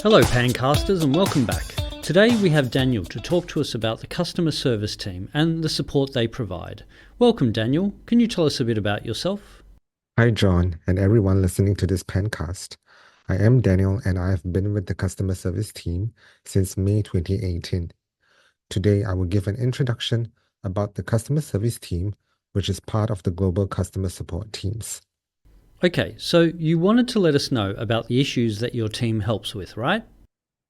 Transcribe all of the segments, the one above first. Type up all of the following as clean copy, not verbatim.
Hello PANcasters and welcome back. Today we have Daniel to talk to us about the customer service team and the support they provide. Welcome Daniel, can you tell us a bit about yourself? Hi, John, and everyone listening to this PANcast. I am Daniel, and I have been with the customer service team since May 2018. Today, I will give an introduction about the customer service team, which is part of the global customer support teams. Okay, so you wanted to let us know about the issues that your team helps with, right?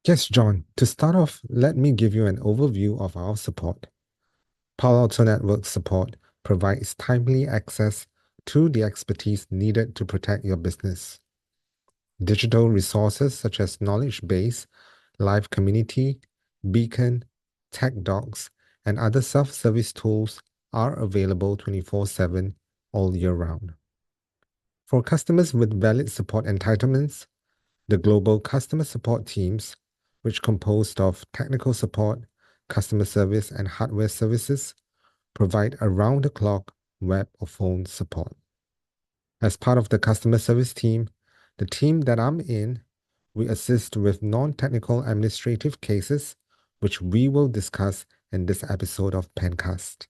Yes, John, to start off, let me give you an overview of our support. Palo Alto Network support provides timely access to the expertise needed to protect your business. Digital resources such as Knowledge Base, Live Community, Beacon, Tech Docs, and other self-service tools are available 24/7 all year round. For customers with valid support entitlements, the global customer support teams, which composed of technical support, customer service, and hardware services, provide around-the-clock web or phone support. As part of the customer service team, the team that I'm in, we assist with non-technical administrative cases, which we will discuss in this episode of PANCast.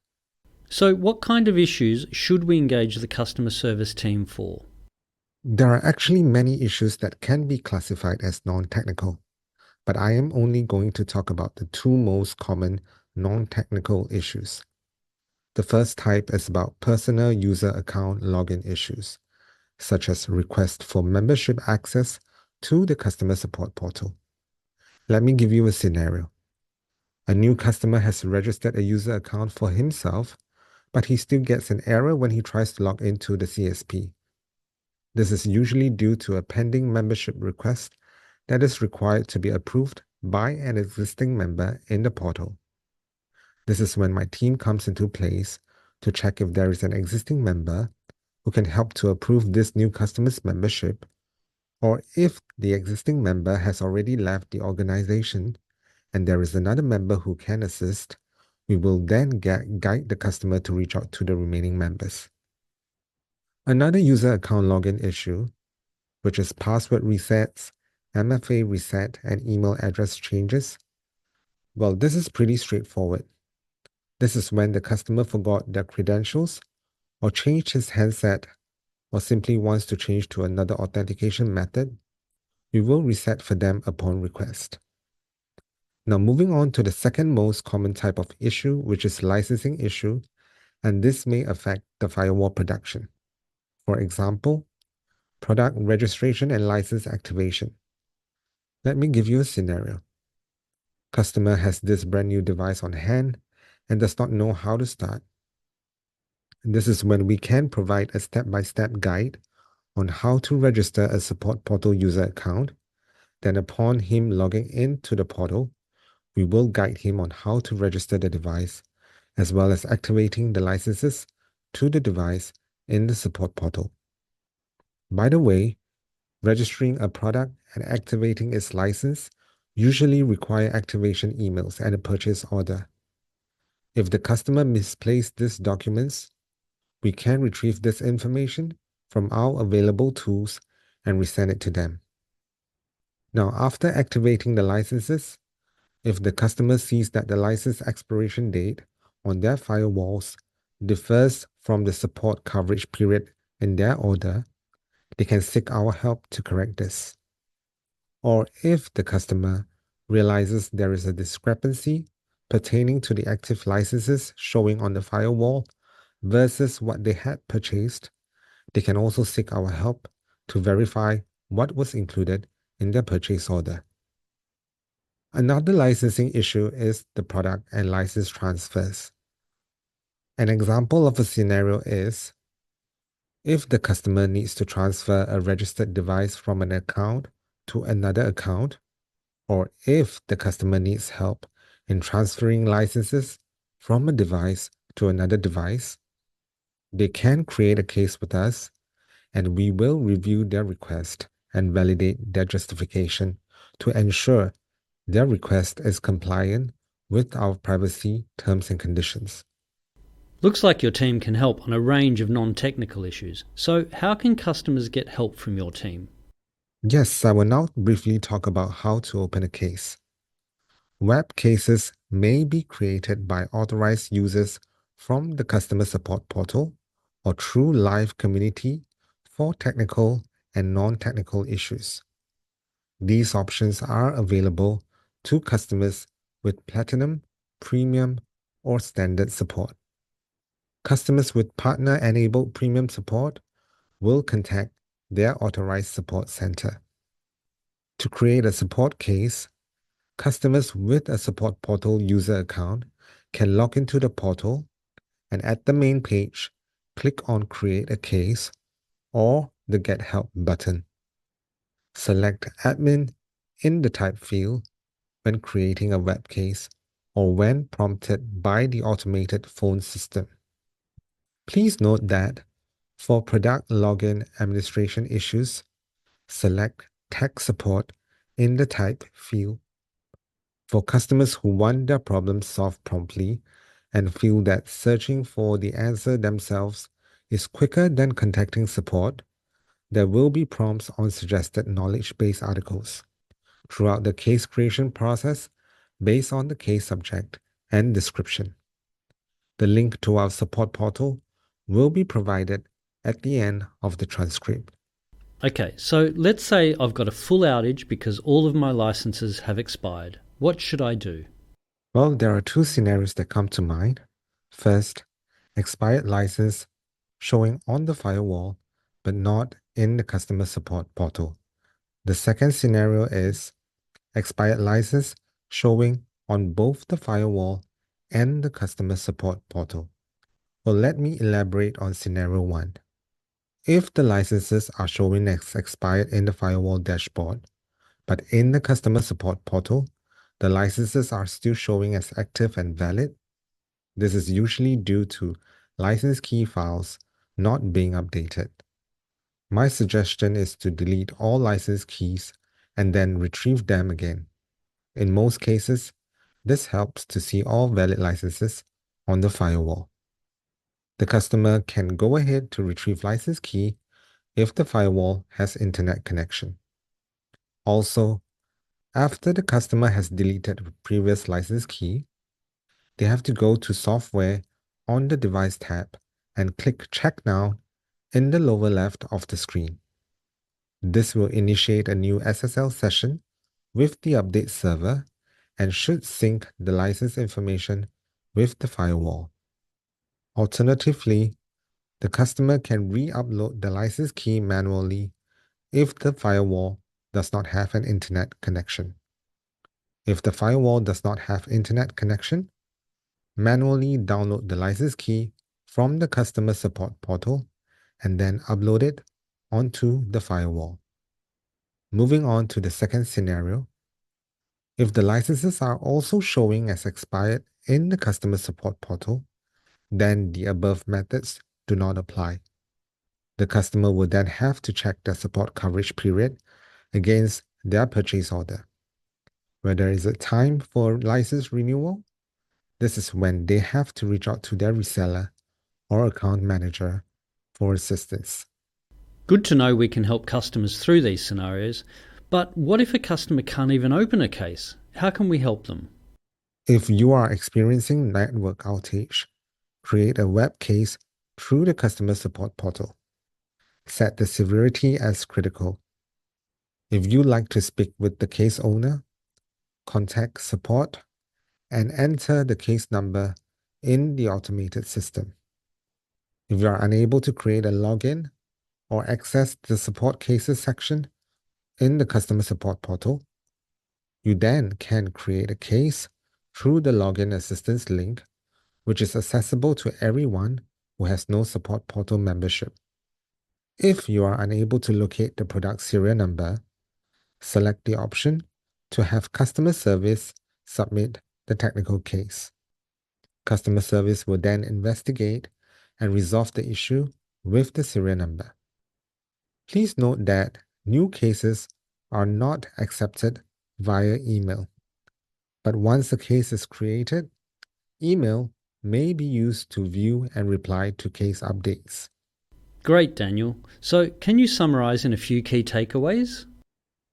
So what kind of issues should we engage the customer service team for? There are actually many issues that can be classified as non-technical, but I am only going to talk about the two most common non-technical issues. The first type is about personal user account login issues, such as request for membership access to the customer support portal. Let me give you a scenario. A new customer has registered a user account for himself, but he still gets an error when he tries to log into the CSP. This is usually due to a pending membership request that is required to be approved by an existing member in the portal. This is when my team comes into place to check if there is an existing member who can help to approve this new customer's membership, or if the existing member has already left the organization and there is another member who can assist, we will then guide the customer to reach out to the remaining members. Another user account login issue, which is password resets, MFA reset, and email address changes, well, this is pretty straightforward. This is when the customer forgot their credentials or changed his handset or simply wants to change to another authentication method. We will reset for them upon request. Now, moving on to the second most common type of issue, which is licensing issue, and this may affect the firewall production. For example, product registration and license activation. Let me give you a scenario. Customer has this brand new device on hand and does not know how to start. This is when we can provide a step-by-step guide on how to register a support portal user account. Then upon him logging into the portal, we will guide him on how to register the device, as well as activating the licenses to the device in the support portal. By the way, registering a product and activating its license usually require activation emails and a purchase order. If the customer misplaced these documents, we can retrieve this information from our available tools and resend it to them. Now, after activating the licenses, if the customer sees that the license expiration date on their firewalls differs from the support coverage period in their order, they can seek our help to correct this. Or if the customer realizes there is a discrepancy pertaining to the active licenses showing on the firewall versus what they had purchased, they can also seek our help to verify what was included in their purchase order. Another licensing issue is the product and license transfers. An example of a scenario is if the customer needs to transfer a registered device from an account to another account, or if the customer needs help in transferring licenses from a device to another device, they can create a case with us and we will review their request and validate their justification to ensure their request is compliant with our privacy terms and conditions. Looks like your team can help on a range of non-technical issues. So how can customers get help from your team? Yes, I will now briefly talk about how to open a case. Web cases may be created by authorized users from the customer support portal or through live community for technical and non-technical issues. These options are available to customers with Platinum, Premium, or Standard support. Customers with partner-enabled Premium support will contact their authorized support center. To create a support case, customers with a support portal user account can log into the portal and at the main page, click on Create a Case or the Get Help button. Select Admin in the Type field when creating a web case or when prompted by the automated phone system. Please note that for product login administration issues, select Tech Support in the Type field. For customers who want their problems solved promptly and feel that searching for the answer themselves is quicker than contacting support, there will be prompts on suggested knowledge base articles throughout the case creation process based on the case subject and description. The link to our support portal will be provided at the end of the transcript. Okay, so let's say I've got a full outage because all of my licenses have expired. What should I do? Well, there are two scenarios that come to mind. First, expired license showing on the firewall but not in the customer support portal. The second scenario is expired license showing on both the firewall and the customer support portal. Well, let me elaborate on scenario 1. If the licenses are showing as expired in the firewall dashboard, but in the customer support portal, the licenses are still showing as active and valid, this is usually due to license key files not being updated. My suggestion is to delete all license keys and then retrieve them again. In most cases, this helps to see all valid licenses on the firewall. The customer can go ahead to retrieve license key if the firewall has internet connection. Also, after the customer has deleted a previous license key, they have to go to Software on the Device tab and click Check Now in the lower left of the screen. This will initiate a new SSL session with the update server and should sync the license information with the firewall. Alternatively, the customer can re-upload the license key manually if the firewall does not have an internet connection. If the firewall does not have internet connection, manually download the license key from the customer support portal and then upload it onto the firewall. Moving on to the second scenario, if the licenses are also showing as expired in the customer support portal, then the above methods do not apply. The customer will then have to check their support coverage period against their purchase order. Whether is it time for license renewal, this is when they have to reach out to their reseller or account manager for assistance. Good to know we can help customers through these scenarios, but what if a customer can't even open a case? How can we help them? If you are experiencing network outage, create a web case through the customer support portal. Set the severity as critical. If you like to speak with the case owner, contact support and enter the case number in the automated system. If you are unable to create a login or access the support cases section in the customer support portal, you then can create a case through the login assistance link, which is accessible to everyone who has no support portal membership. If you are unable to locate the product serial number, select the option to have customer service submit the technical case. Customer service will then investigate and resolve the issue with the serial number. Please note that new cases are not accepted via email. But once a case is created, email may be used to view and reply to case updates. Great, Daniel. So, can you summarize in a few key takeaways?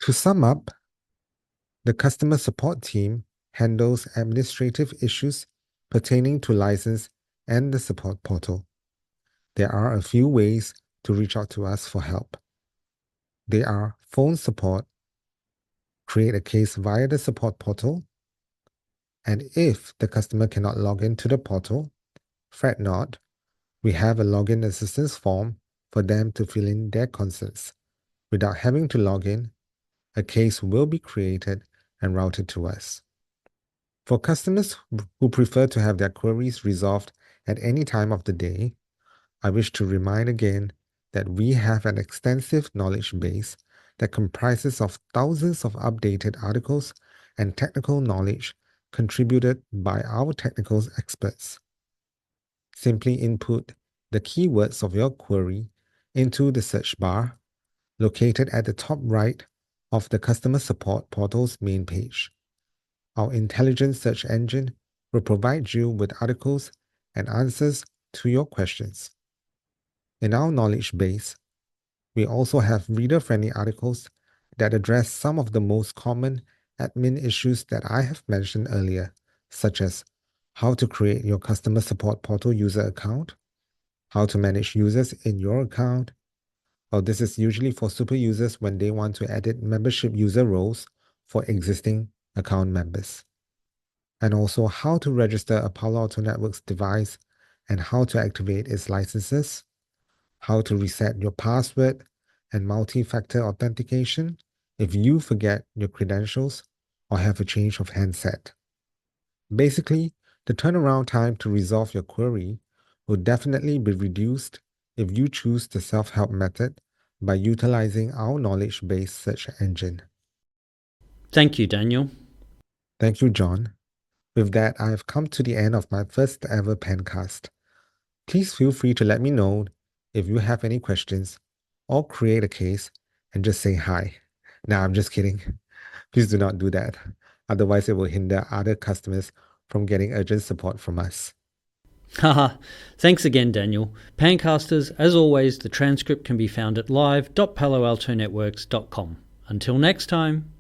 To sum up, the customer support team handles administrative issues pertaining to license and the support portal. There are a few ways to reach out to us for help. They are phone support, create a case via the support portal, and if the customer cannot log into the portal, fret not, we have a login assistance form for them to fill in their concerns. Without having to log in, a case will be created and routed to us. For customers who prefer to have their queries resolved at any time of the day, I wish to remind again that we have an extensive knowledge base that comprises of thousands of updated articles and technical knowledge contributed by our technical experts. Simply input the keywords of your query into the search bar located at the top right of the customer support portal's main page. Our intelligent search engine will provide you with articles and answers to your questions. In our knowledge base, we also have reader-friendly articles that address some of the most common admin issues that I have mentioned earlier, such as how to create your customer support portal user account, how to manage users in your account. Well, this is usually for super users when they want to edit membership user roles for existing account members. And also how to register a Palo Alto Networks device and how to activate its licenses, how to reset your password and multi-factor authentication if you forget your credentials or have a change of handset. Basically, the turnaround time to resolve your query will definitely be reduced if you choose the self-help method by utilizing our knowledge-based search engine. Thank you, Daniel. Thank you, John. With that, I have come to the end of my first ever PANCast. Please feel free to let me know if you have any questions or create a case and just say hi. Nah, I'm just kidding. Please do not do that. Otherwise, it will hinder other customers from getting urgent support from us. Haha, thanks again, Daniel. Pancasters, as always, the transcript can be found at live.paloaltonetworks.com. Until next time.